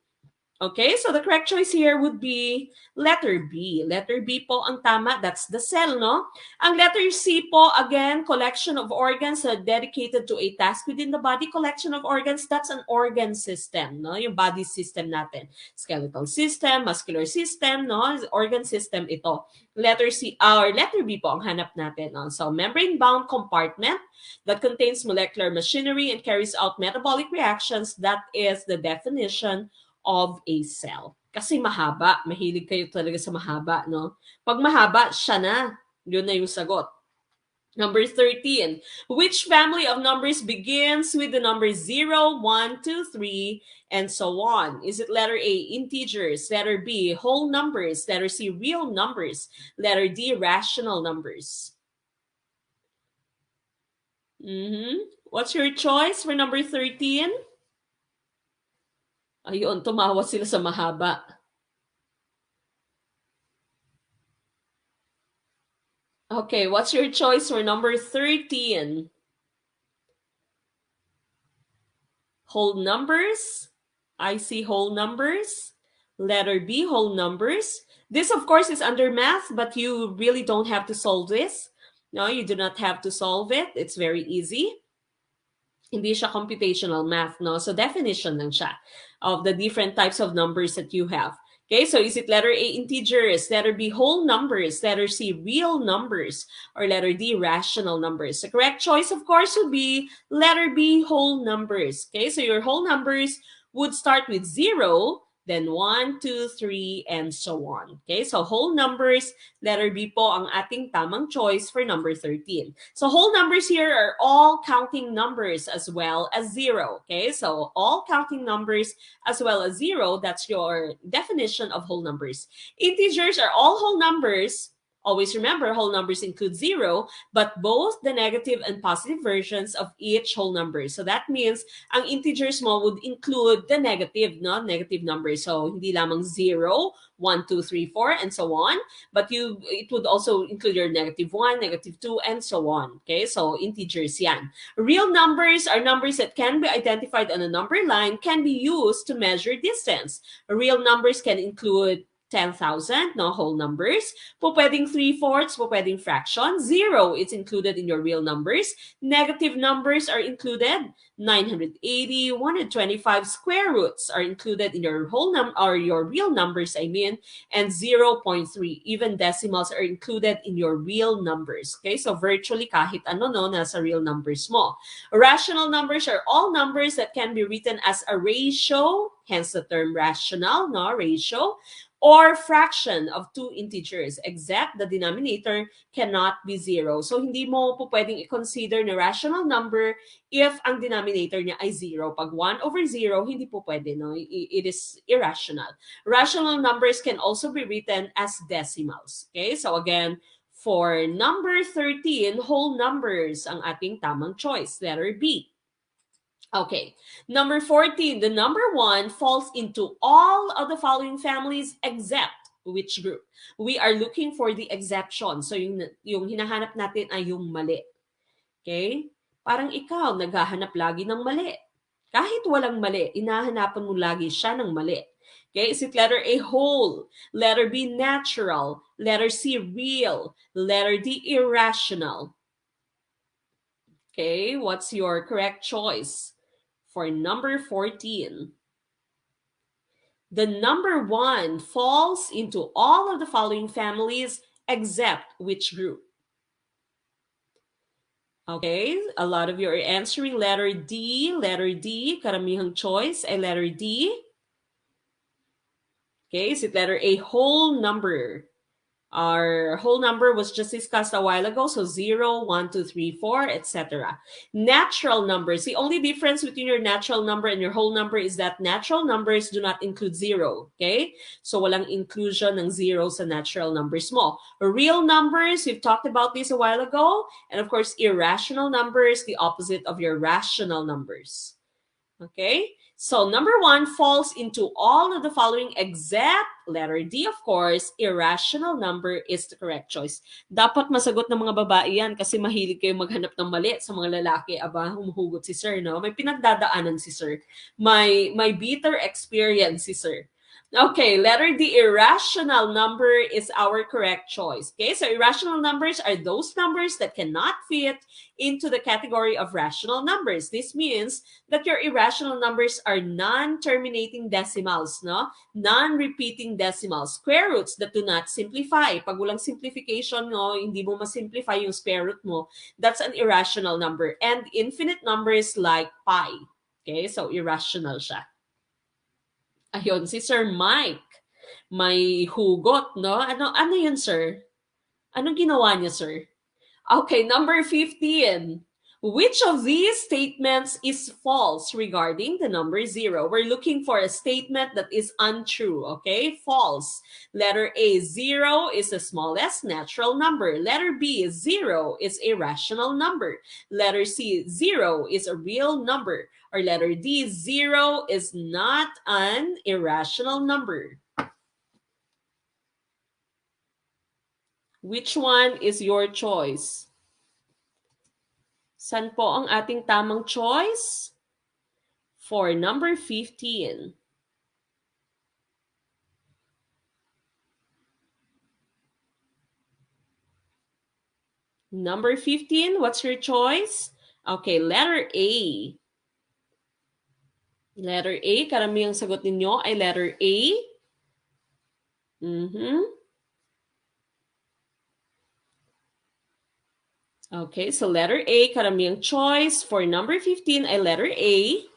Okay, so the correct choice here would be letter B. Letter B po ang tama. That's the cell, no? Ang letter C po, again, collection of organs dedicated to a task within the body. Collection of organs, that's an organ system, no? Yung body system natin. Skeletal system, muscular system, no? Organ system ito. Letter C, or letter B po ang hanap natin. No? So, membrane-bound compartment that contains molecular machinery and carries out metabolic reactions. That is the definition of a cell. Kasi mahaba. Mahilig kayo talaga sa mahaba, no? Pag mahaba, siya na. Yun na yung sagot. Number 13. Which family of numbers begins with the numbers 0, 1, 2, 3, and so on? Is it letter A, integers? Letter B, whole numbers? Letter C, real numbers? Letter D, rational numbers? What's your choice for number 13? Ayun, tumawa sila sa mahaba. Okay, what's your choice for number 13? Whole numbers. I see whole numbers. Letter B, whole numbers. This, of course, is under math, but you really don't have to solve this. No, you do not have to solve it. It's very easy. Hindi siya computational math, no? So definition lang siya of the different types of numbers that you have. Okay, so is it letter A, integers, letter B, whole numbers, letter C, real numbers, or letter D, rational numbers? The correct choice, of course, would be letter B, whole numbers. Okay, so your whole numbers would start with 0, then 1, 2, 3, and so on. Okay, so whole numbers, letter B po ang ating tamang choice for number 13. So whole numbers here are all counting numbers as well as 0. Okay, so all counting numbers as well as 0, that's your definition of whole numbers. Integers are all whole numbers. Always remember, whole numbers include 0, but both the negative and positive versions of each whole number. So that means ang integers mo would include the negative, no? Negative numbers. So hindi lamang 0, 1, 2, 3, 4, and so on. But it would also include your -1, -2, and so on. Okay, so integers yan. Real numbers are numbers that can be identified on a number line, can be used to measure distance. Real numbers can include 10,000, no, whole numbers. Po pwedeng 3/4, po pwedeng fraction. 0, it's included in your real numbers. Negative numbers are included. 980, 125 square roots are included in your or your real numbers, I mean, and 0.3. Even decimals are included in your real numbers. Okay, so virtually kahit ano no nasa real numbers mo. Rational numbers are all numbers that can be written as a ratio, hence the term rational, no, ratio, or fraction of two integers, except the denominator cannot be 0. So hindi mo po pwedeng i-consider na rational number if ang denominator niya ay 0. Pag 1/0, hindi po pwede, no? It is irrational. Rational numbers can also be written as decimals. Okay, so again, for number 13, whole numbers ang ating tamang choice, letter B. Okay, number 14, the number 1 falls into all of the following families except which group? We are looking for the exception. So yung hinahanap natin ay yung mali. Okay? Parang ikaw, naghahanap lagi ng mali. Kahit walang mali, inahanapan mo lagi siya ng mali. Okay, is it letter A, whole, letter B, natural, letter C, real, letter D, irrational? Okay, what's your correct choice for number 14? The number 1 falls into all of the following families except which group? Okay, a lot of you are answering letter D. Letter D, karamihang choice ay letter D. Okay, is it letter A, whole number? Our whole number was just discussed a while ago. So 0, 1, 2, 3, 4, etc. Natural numbers. The only difference between your natural number and your whole number is that natural numbers do not include 0. Okay? So walang inclusion ng 0 sa natural numbers mo. Real numbers, we've talked about this a while ago. And of course, irrational numbers, the opposite of your rational numbers. Okay? So number 1 falls into all of the following except letter D, of course, irrational number is the correct choice. Dapat masagot ng mga babae yan kasi mahilig kayo maghanap ng mali sa mga lalaki. Aba, humuhugot si sir, no? May pinagdadaanan si sir. May bitter experience si sir. Okay, letter D, irrational number is our correct choice. Okay, so irrational numbers are those numbers that cannot fit into the category of rational numbers. This means that your irrational numbers are non-terminating decimals, no? Non-repeating decimals, square roots that do not simplify. Pag walang simplification, no, hindi mo masimplify yung square root mo, that's an irrational number. And infinite numbers like pi. Okay, so irrational siya. Ayun, si Sir Mike. May hugot, no? Ano yun, sir? Anong ginawa niya, sir? Okay, number 15. Which of these statements is false regarding the number 0? We're looking for a statement that is untrue, okay? False. Letter A, 0 is the smallest natural number. Letter B, 0 is a rational number. Letter C, 0 is a real number. Or letter D, 0 is not an irrational number. Which one is your choice? San po ang ating tamang choice? For number 15. Number 15, what's your choice? Okay, letter A. Letter A, karamihang sagot ninyo ay letter A. Okay, so letter A, karamihang choice for number 15 ay letter A.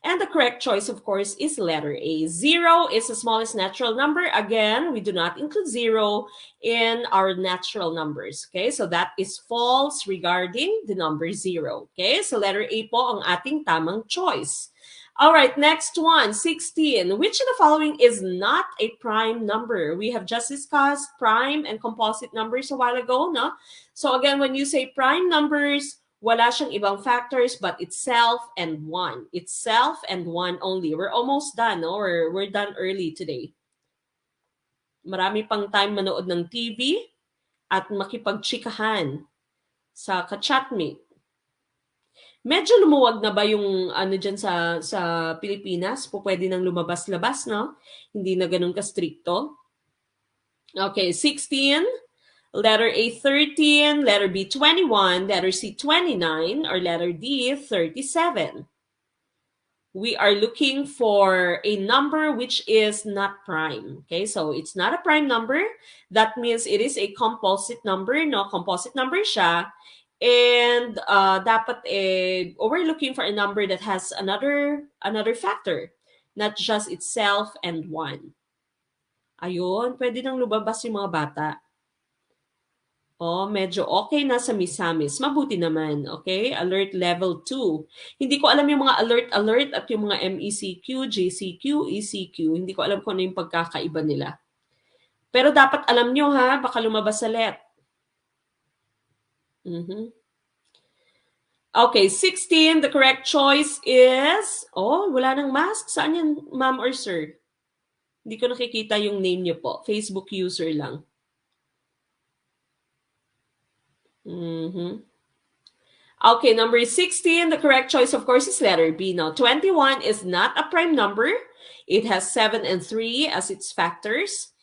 And the correct choice, of course, is letter A. 0 is the smallest natural number. Again, we do not include 0 in our natural numbers. Okay, so that is false regarding the number 0. Okay, so letter A po ang ating tamang choice. All right, next one, 16. Which of the following is not a prime number? We have just discussed prime and composite numbers a while ago, no? So again, when you say prime numbers, wala siyang ibang factors but itself and 1. Itself and 1 only. We're almost done, no? We're done early today. Marami pang time manood ng TV at makipagchikahan sa ka-chatmate. Medyo lumuwag na ba yung ano dyan sa Pilipinas? Pwede nang lumabas-labas, no? Hindi na ganun ka-stricto. Okay, 16. Letter A, 13. Letter B, 21. Letter C, 29. Or letter D, 37. We are looking for a number which is not prime. Okay, so it's not a prime number. That means it is a composite number, no? Composite number siya. And dapat we're looking for a number that has another factor, not just itself and 1. Ayun, pwede nang lumabas yung mga bata. Oh, medyo okay na sa misamis. Mabuti naman, okay? Alert level 2. Hindi ko alam yung mga alert at yung mga MECQ, JCQ, ECQ. Hindi ko alam kung ano yung pagkakaiba nila. Pero dapat alam nyo ha, baka lumabas sa let. Okay, 16, the correct choice is, wala nang mask. Saan yan, ma'am or sir? Hindi ko nakikita yung name niyo po. Facebook user lang. Okay, number 16, the correct choice, of course, is letter B. Now, 21 is not a prime number. It has 7 and 3 as its factors.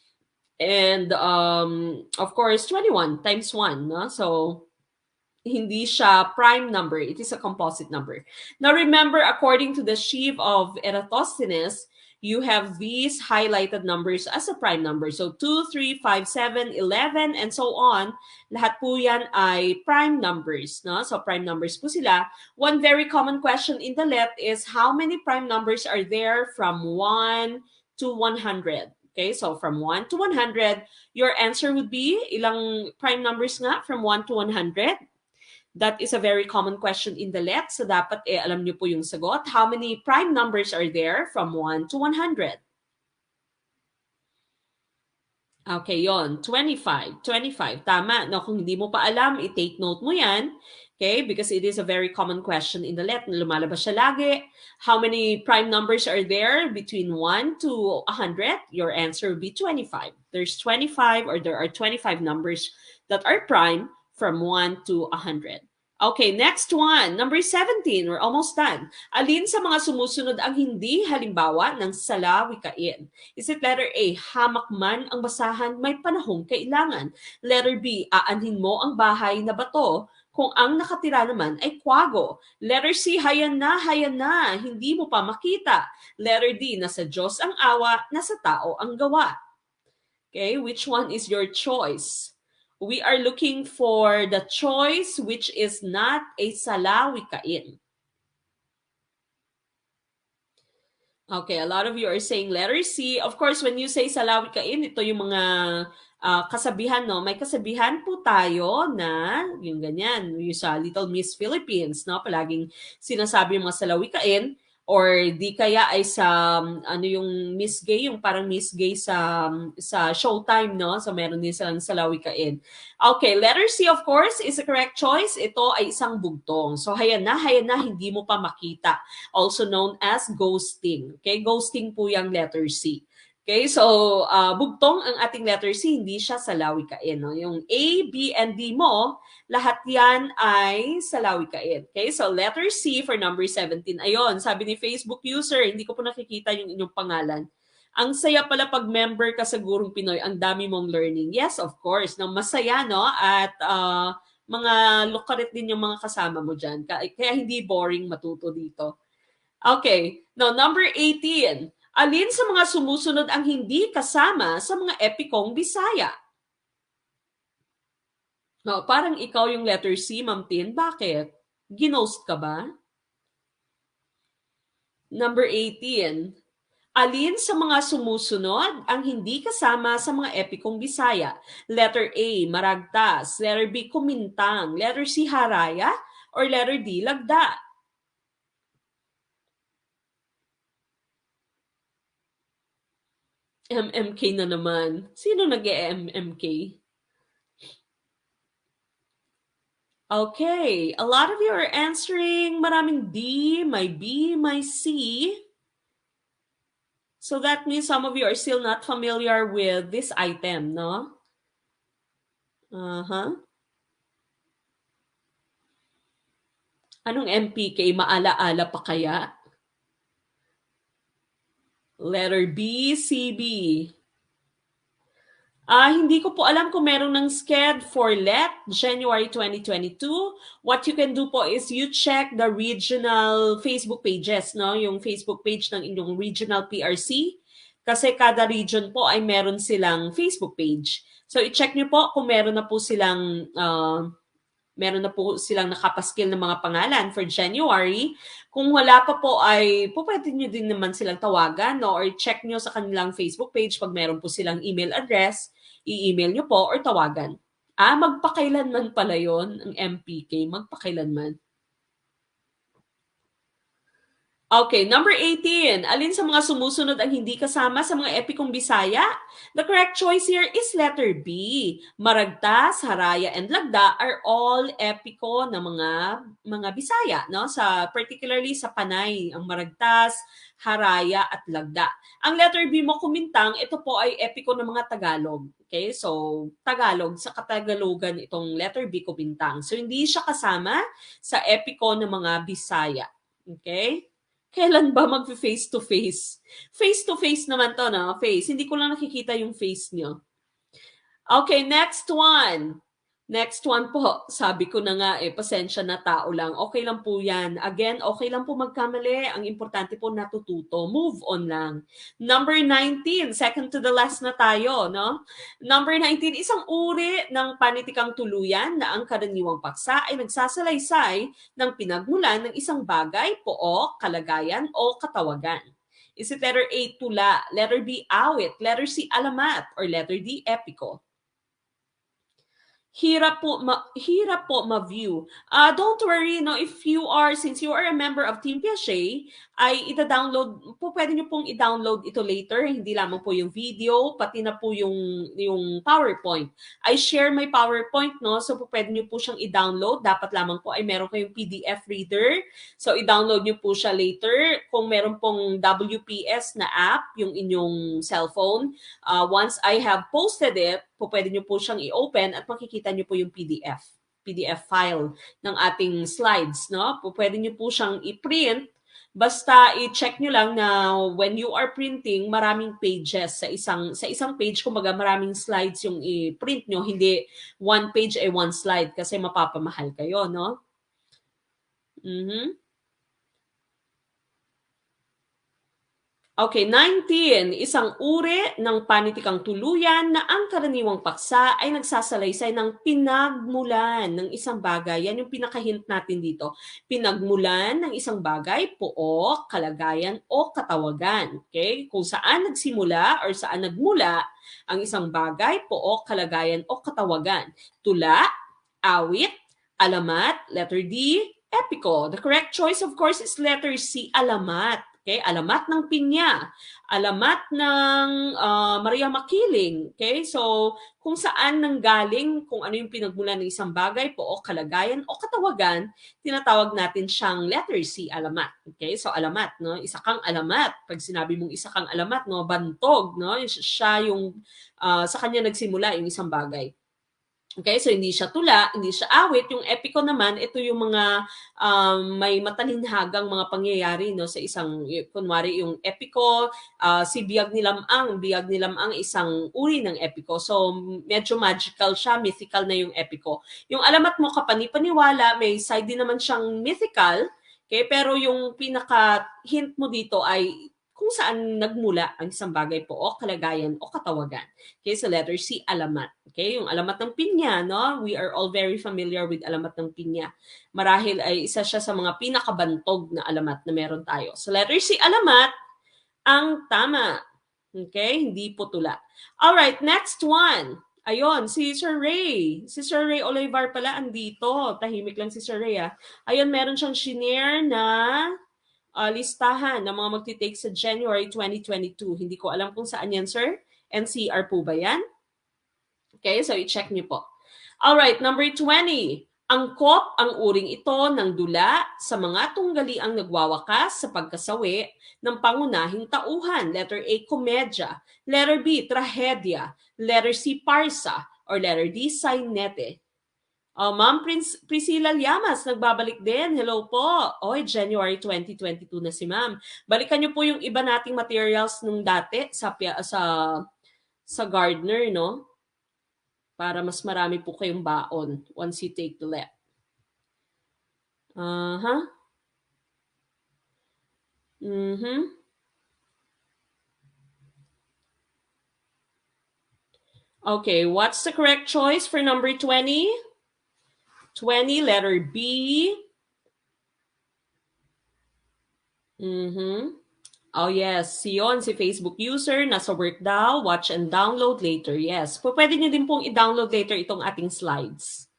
And, of course, 21 times 1. No? So, hindi siya prime number. It is a composite number. Now, remember, according to the sheaf of Eratosthenes, you have these highlighted numbers as a prime number. So, 2, 3, 5, 7, 11, and so on. Lahat po yan ay prime numbers. No? So, prime numbers po sila. One very common question in the LET is how many prime numbers are there from 1 to 100? Okay, so from 1 to 100, your answer would be, ilang prime numbers nga from 1 to 100? That is a very common question in the LET. So dapat alam niyo po yung sagot. How many prime numbers are there from 1 to 100? Okay, yon 25. 25. Tama. No, kung hindi mo pa alam, i-take note mo yan. Okay, because it is a very common question in the LET. Lumalabas siya lagi. How many prime numbers are there between 1 to 100? Your answer would be 25. There's 25 or there are 25 numbers that are prime from 1 to 100. Okay, next one. Number 17. We're almost done. Alin sa mga sumusunod ang hindi halimbawa ng salawikain? Is it letter A, hamak man ang basahan, may panahong kailangan? Letter B, aanhin mo ang bahay na bato kung ang nakatira naman ay kwago. Letter C, hayan na, hindi mo pa makita. Letter D, nasa Diyos ang awa, nasa tao ang gawa. Okay, which one is your choice? We are looking for the choice which is not a salawikain. Okay, a lot of you are saying letter C. Of course, when you say salawikain, ito yung mga kasabihan, no? May kasabihan po tayo na yung ganyan, yung sa Little Miss Philippines, no? Palaging sinasabi yung mga salawikain or di kaya ay sa ano yung Miss Gay, yung parang Miss Gay sa Showtime, no? So meron din silang salawikain. Okay, letter C of course is a correct choice. Ito ay isang bugtong. So hayan na, hindi mo pa makita, also known as ghosting. Okay, ghosting po yung letter C. Okay, so bugtong ang ating letter C, hindi siya salawikain. No? Yung A, B, and D mo, lahat yan ay salawikain. Okay, so letter C for number 17. Ayon, sabi ni Facebook user, hindi ko po nakikita yung inyong pangalan. Ang saya pala pag member ka sa Gurong Pinoy, ang dami mong learning. Yes, of course. No? Masaya, no? At mga lukarit din yung mga kasama mo dyan. Kaya hindi boring matuto dito. Okay. Now, number 18. Alin sa mga sumusunod ang hindi kasama sa mga epikong Bisaya? No, parang ikaw yung letter C, Ma'am Tin. Bakit? Ginost ka ba? Number 18. Alin sa mga sumusunod ang hindi kasama sa mga epikong Bisaya? Letter A, Maragtas. Letter B, Kumintang. Letter C, Haraya. Or letter D, Lagda. MMK na naman. Sino nag-MMK? Okay. A lot of you are answering. Maraming D, may B, may C. So that means some of you are still not familiar with this item, no? Uh-huh. Anong MPK? Maala-ala pa kaya? Letter B, CB. Hindi ko po alam kung meron ng sked for LET January 2022. What you can do po is you check the regional Facebook pages, no? Yung Facebook page ng inyong regional PRC. Kasi kada region po ay meron silang Facebook page. So i-check nyo po kung meron na po silang nakapaskil ng mga pangalan for January. Kung wala pa po ay pwede nyo din naman silang tawagan, no? Or check nyo sa kanilang Facebook page pag meron po silang email address, i-email nyo po or tawagan. Magpakailanman pala yon ang MPK, magpakailanman. Okay, number 18. Alin sa mga sumusunod ang hindi kasama sa mga epikong Bisaya? The correct choice here is letter B. Maragtas, Haraya, and Lagda are all epiko na mga Bisaya, no? Particularly sa Panay, ang Maragtas, Haraya, at Lagda. Ang letter B mo, Kumintang, ito po ay epiko ng mga Tagalog. Okay, so Tagalog, sa Katagalogan itong letter B, Kumintang. So hindi siya kasama sa epiko ng mga Bisaya. Okay? Kailan ba mag-face to face? Face to face naman to, no? Face. Hindi ko lang nakikita yung face nyo. Okay, next one. Next one po. Sabi ko na nga pasensya na, tao lang. Okay lang po yan. Again, okay lang po magkamali. Ang importante po natututo. Move on lang. Number 19. Second to the last na tayo, no? Number 19, isang uri ng panitikang tuluyan na ang karaniwang paksa ay nagsasalaysay ng pinagmulan ng isang bagay, pook, kalagayan, o katawagan. Is it letter A, tula, letter B, awit, letter C, alamat, or letter D, epiko? Hirap po ma-view. Don't worry, no, since you are a member of Team Piaget, ay ida-download po, pwede niyo pong i-download ito later, hindi lamang po yung video, pati na po yung PowerPoint. I share my PowerPoint, no, so po pwede niyo po siyang i-download, dapat lamang po ay meron kayong PDF reader. So i-download niyo po siya later. Kung meron pong WPS na app, yung inyong cellphone, once I have posted it, pwede nyo po siyang i-open at makikita nyo po yung PDF file ng ating slides, no? Pwede nyo po siyang i-print, basta i-check nyo lang na when you are printing, maraming pages sa isang page, kumbaga maraming slides yung i-print nyo, hindi one page ay one slide kasi mapapamahal kayo, no? Okay, 19. Isang uri ng panitikang tuluyan na ang karaniwang paksa ay nagsasalaysay ng pinagmulan ng isang bagay. Yan yung pinaka-hint natin dito. Pinagmulan ng isang bagay, pook, kalagayan, o katawagan. Okay? Kung saan nagsimula or saan nagmula ang isang bagay, pook, kalagayan, o katawagan. Tula, awit, alamat, letter D, epiko. The correct choice, of course, is letter C, alamat. Okay, alamat ng Pinya, alamat ng Maria Makiling. Okay, so kung saan nanggaling, kung ano yung pinagmulan ng isang bagay po o kalagayan o katawagan, tinatawag natin siyang letter C, alamat. Okay, so alamat, no? Isa kang alamat. Pag sinabi mong isa kang alamat, no, bantog, no? Siya yung sa kanya nagsimula yung isang bagay. Okay, so hindi siya tula, hindi siya awit. Yung epiko naman, ito yung mga may matalinhagang mga pangyayari no sa isang, kunwari yung epiko, si Biyag ni Lamang isang uri ng epiko. So medyo magical siya, mythical na yung epiko. Yung alamat mo kapani-paniwala, may side din naman siyang mythical. Okay, pero yung pinaka hint mo dito ay kung saan nagmula ang isang bagay po o kalagayan o katawagan. Okay, so letter C, alamat. Okay, yung alamat ng pinya, no? We are all very familiar with alamat ng pinya. Marahil ay isa siya sa mga pinakabantog na alamat na meron tayo. So letter C, alamat, ang tama. Okay, hindi po tula. Alright, next one. Ayun, si Sir Ray. Si Sir Ray Olivar pala andito. Tahimik lang si Sir Ray. Ayun, meron siyang shinare na listahan ng mga magti-take sa January 2022. Hindi ko alam kung saan yan, sir. NCR po ba yan? Okay, so i-check niyo po. Alright, number 20. Angkop ang uring ito ng dula sa mga tunggaliang nagwawakas sa pagkasawi ng pangunahing tauhan. Letter A, komedya. Letter B, trahedya. Letter C, parsa. Or letter D, sainete. Ma'am Priscilla Llamas, nagbabalik din. Hello po. Oy, January 2022 na si ma'am. Balikan niyo po yung iba nating materials nung dati sa Gardner, no? Para mas marami po kayong baon once you take the lab. Okay, what's the correct choice for number 20? 20, letter B. Oh yes, si Facebook user, nasa work daw, watch and download later. Yes, pwede nyo din pong i-download later itong ating slides.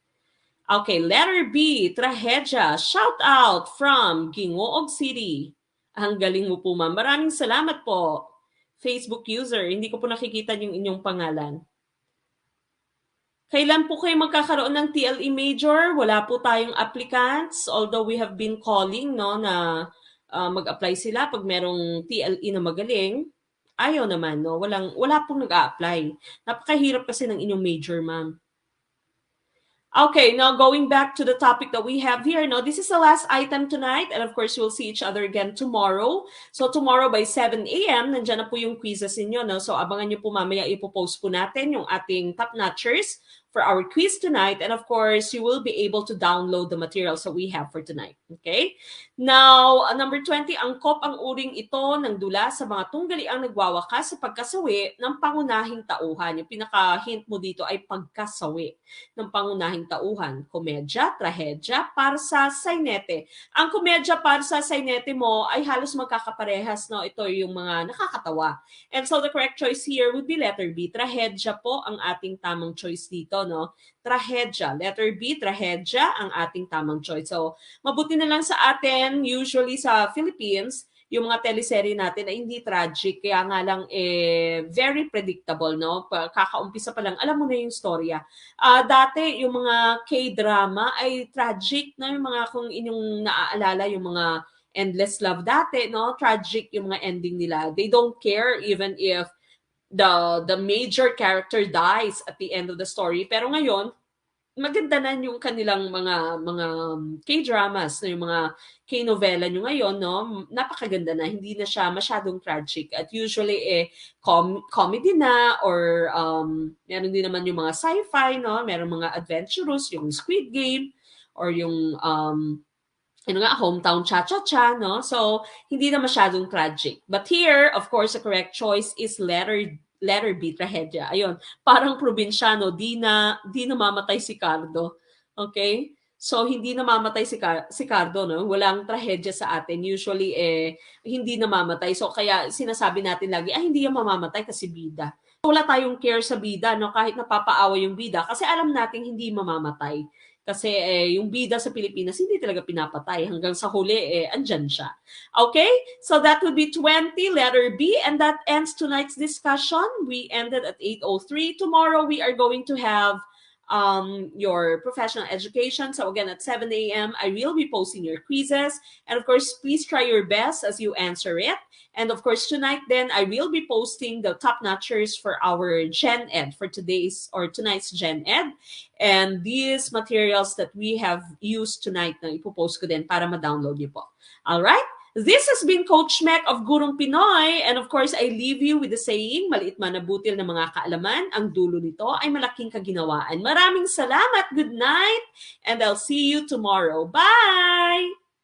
Okay, letter B, trahedya. Shout out from Gingoog City. Ang galing mo po, ma'am. Maraming salamat po, Facebook user. Hindi ko po nakikita yung inyong pangalan. Kailan po kayo magkakaroon ng TLE major? Wala po tayong applicants, although we have been calling no na mag-apply sila pag merong TLE na magaling. Ayaw naman, no? Wala pong nag-a-apply. Napakahirap kasi ng inyong major, ma'am. Okay, now going back to the topic that we have here. No, this is the last item tonight, and of course, we'll see each other again tomorrow. So tomorrow by 7 a.m., nandiyan na po yung quizzes ninyo. No? So abangan nyo po mamaya, ipopost po natin yung ating top-notchers for our quiz tonight. And of course, you will be able to download the materials that we have for tonight. Okay? Now, number 20, angkop ang uring ito ng dula sa mga tunggaliang nagwawakas sa pagkasawi ng pangunahing tauhan. Yung pinaka-hint mo dito ay pagkasawi ng pangunahing tauhan. Komedya, trahedya, parsa, sainete. Ang komedya, parsa, sainete mo ay halos magkakaparehas. No? Ito yung mga nakakatawa. And so the correct choice here would be letter B. Trahedya po ang ating tamang choice dito. No? Trahedya. Letter B, trahedya ang ating tamang choice. So, mabuti na lang sa atin, usually sa Philippines, yung mga teleserye natin ay hindi tragic, kaya nga lang very predictable, no? Kakaumpisa pa lang, alam mo na yung storya. Dati, yung mga K-drama ay tragic, no? Yung mga, kung inyong naaalala, yung mga endless love dati, no? Tragic yung mga ending nila. They don't care even if the major character dies at the end of the story. Pero ngayon, maganda na yung kanilang mga K-dramas, no, yung mga K-novela nyo ngayon, no, napakaganda na, hindi na siya masyadong tragic. At usually, comedy na, or meron din naman yung mga sci-fi, no, meron mga adventurous, yung Squid Game, or yung hometown cha-cha-cha, no? So, hindi na masyadong tragic. But here, of course, the correct choice is letter B, trahedya. Ayun, parang probinsyano, di na mamatay si Cardo. Okay? So, hindi namamatay si Cardo, no? Walang trahedya sa atin. Usually, hindi namamatay. So, kaya sinasabi natin lagi, hindi yan mamamatay kasi bida. Wala tayong care sa bida, no? Kahit napapaawa yung bida. Kasi alam natin hindi mamamatay. Kasi yung bida sa Pilipinas, hindi talaga pinapatay. Hanggang sa huli, andyan siya. Okay? So that would be 20, letter B. And that ends tonight's discussion. We ended at 8:03. Tomorrow, we are going to have your professional education. So again, at 7 a.m., I will be posting your quizzes. And of course, please try your best as you answer it. And of course, tonight then, I will be posting the top notchers for our Gen Ed, for tonight's Gen Ed. And these materials that we have used tonight na ipopost ko din para ma-download niyo po. Alright? This has been Coach Mek of Gurong Pinoy. And of course, I leave you with the saying, maliit man na butil na mga kaalaman, ang dulo nito ay malaking kaginawaan. Maraming salamat. Good night. And I'll see you tomorrow. Bye!